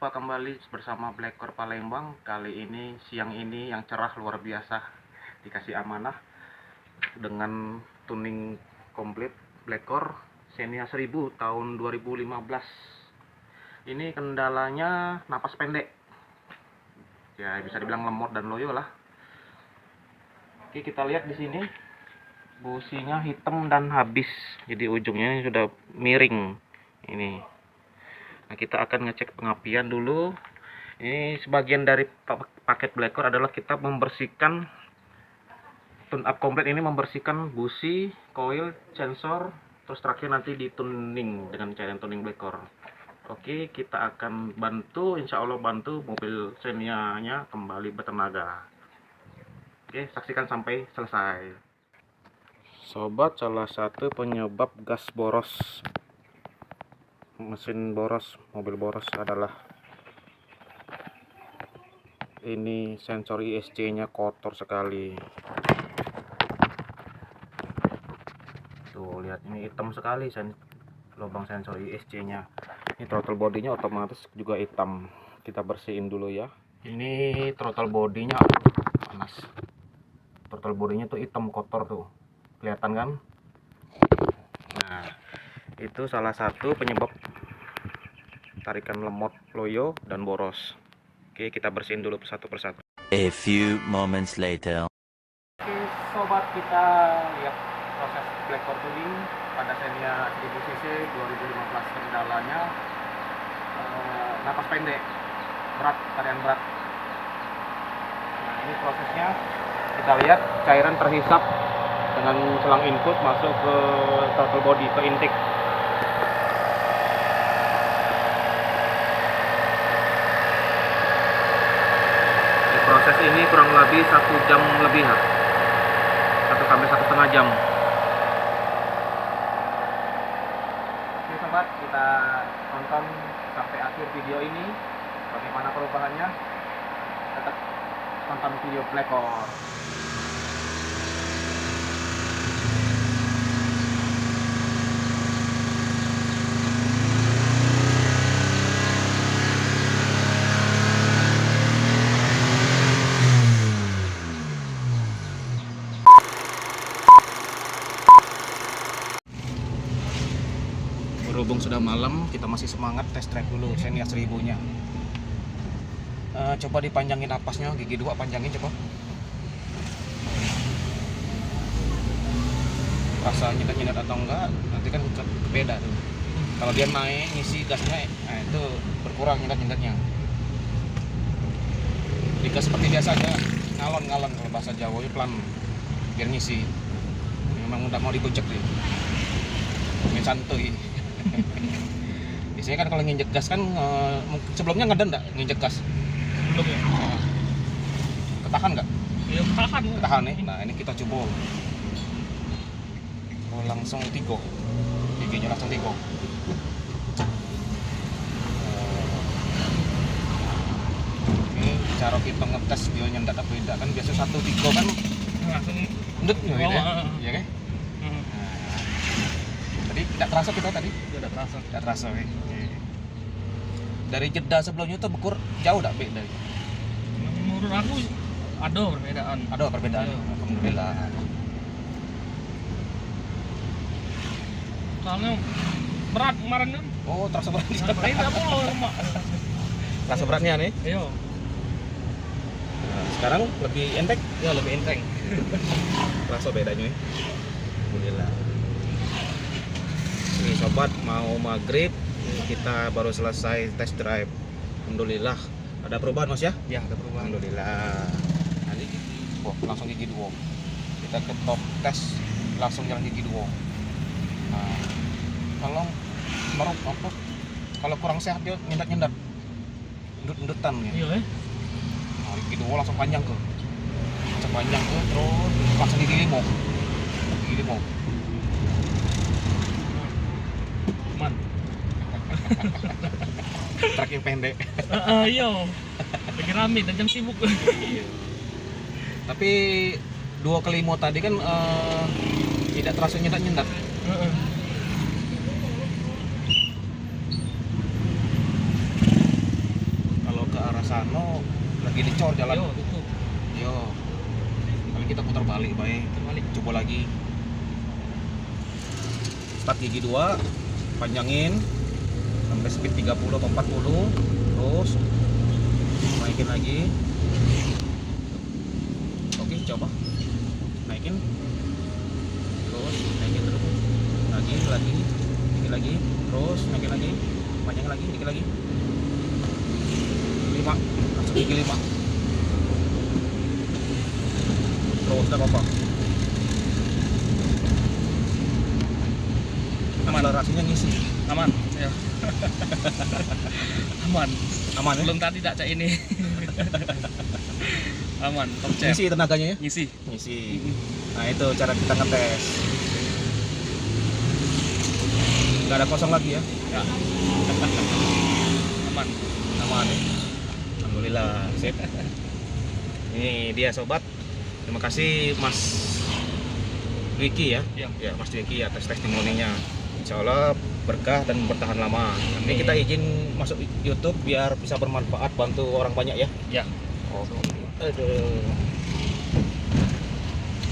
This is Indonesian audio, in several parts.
Jumpa kembali bersama Blackcore Palembang. Kali ini siang ini yang cerah luar biasa, dikasih amanah dengan tuning komplit Blackcore Xenia 1000 tahun 2015. Ini kendalanya napas pendek, ya bisa dibilang lemot dan loyo lah. Oke, kita lihat di sini businya hitam dan habis, jadi ujungnya sudah miring ini. Nah, kita akan ngecek pengapian dulu. Ini sebagian dari paket Blackcore adalah kita membersihkan tune up komplit ini, membersihkan busi, coil, sensor, terus terakhir nanti dituning dengan cairan tuning Blackcore. Oke, kita akan bantu, insya Allah bantu mobil Xenia-nya kembali bertenaga. Oke, saksikan sampai selesai. Sobat, salah satu penyebab gas boros mesin boros, mobil boros adalah ini sensor ISC nya kotor sekali. Tuh lihat, ini hitam sekali lubang sensor ISC nya. Ini throttle bodinya otomatis juga hitam. Kita bersihin dulu ya. Ini throttle bodinya panas. Throttle bodinya tuh hitam kotor tuh, kelihatan kan? Nah, itu salah satu penyebab tarikan lemot, loyo, dan boros. Oke, kita bersihin dulu satu persatu. A few moments later. Oke sobat, kita lihat proses Blackcore tuning pada Xenia 1000cc 2015. Kendalanya napas pendek, berat, tarian berat. Nah, ini prosesnya kita lihat, cairan terhisap dengan selang input masuk ke throttle body, ke intake. Proses ini kurang lebih 1 jam lebih, 1 sampai 1,5 jam. Oke sobat, kita tonton sampai akhir video ini bagaimana perubahannya. Tetap tonton video Blackcore. Berhubung sudah malam, kita masih semangat test drive dulu Xenia 1000-nya. Coba dipanjangin napasnya, gigi 2 panjangin coba. Rasa nyedat-nyedat atau enggak, nanti kan beda tuh. Kalau dia naik ngisi gasnya, nah itu berkurang nyedat-nyedatnya. Digas seperti biasa aja, ngalon-ngalon kalau bahasa Jawa, pelan biar ngisi. Memang udah mau dibojek nih, main santuy. Biasanya kan kalau nginjek gas kan sebelumnya ngeden enggak nginjek gas? Belum ya? Nah, ketahan enggak? Iya, ketahan. Ketahan nih. Nah, ini kita coba. Oh, langsung 3. Giginya langsung 3. Ini cara kita ngetes dia nyendat apa tidak kan, biasa 1-3 kan Langsung ndet ya, oh, ya kan? Tadi tidak terasa kita tadi? udah terasa. Tidak terasa, oke. Dari jeda sebelumnya tuh bekur jauh enggak beda? Menurut aku ada perbedaan. Ada perbedaan. Iya. Alhamdulillah. Soalnya berat kemarin kan. Oh, terasa berat. Ini apa loh, Mak? Terasa beratnya nih. Iya. Nah, sekarang lebih enteng. Ya lebih enteng. Terasa bedanya nih. Alhamdulillah. Nih sobat, mau maghrib kita baru selesai test drive. Alhamdulillah ada perubahan Mas ya? Ya, ada perubahan. Alhamdulillah. Nanti langsung gigi 2. Kita ke top tes langsung jalan gigi 2. Nah, kalau merok apa? Kalau kurang sehat dia nyendat-nyendat. Endut-endutan ya. Iya, Nah, gigi 2 langsung panjang ke. Langsung panjang ke, terus langsung gigi 5. Gigi 5. Man. Truk yang pendek. Iya. Lagi rame dan jam sibuk. Iya. Tapi 2 ke 5 tadi kan tidak terasa nyendat-nyendat. Sano lagi dicor jalan. Yo, tutup. Yo. Kali kita putar balik baik. Terbalik. Coba lagi. Start gigi 2, panjangin sampai speed 30 atau 40. Terus naikin lagi. Oke, coba. Naikin. Terus naikin terus. Lagi, dikit lagi. Terus naikin lagi. Panjangin lagi, dikit lagi. 5, langsung gigi 5. Terus enggak apa-apa. Akselerasinya ngisi. Aman. Ya. Aman. Aman ya? Belum tadi tak cak ini. Aman. Top chef. Ngisi tenaganya ya? Ngisi. Ngisi. Nah itu cara kita ngetes. Nggak ada kosong lagi ya? Ya. Aman. Aman ya? Alhamdulillah. Sip. Ini dia sobat. Terima kasih Mas Dwiki ya. Ya. Ya Mas Dwiki atas testimoninya. Insya Allah berkah dan bertahan lama. Nanti kita izin masuk YouTube biar bisa bermanfaat, bantu orang banyak ya. Ya. Oke. Aduh.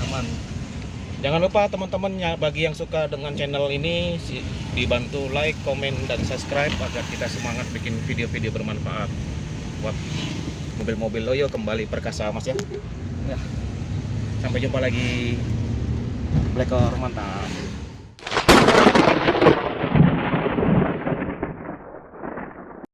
Aman. Jangan lupa teman-teman bagi yang suka dengan channel ini dibantu like, komen, dan subscribe agar kita semangat bikin video-video bermanfaat buat mobil-mobil Loyo kembali perkasa Mas ya. Ya. Sampai jumpa lagi. Blackor mantap.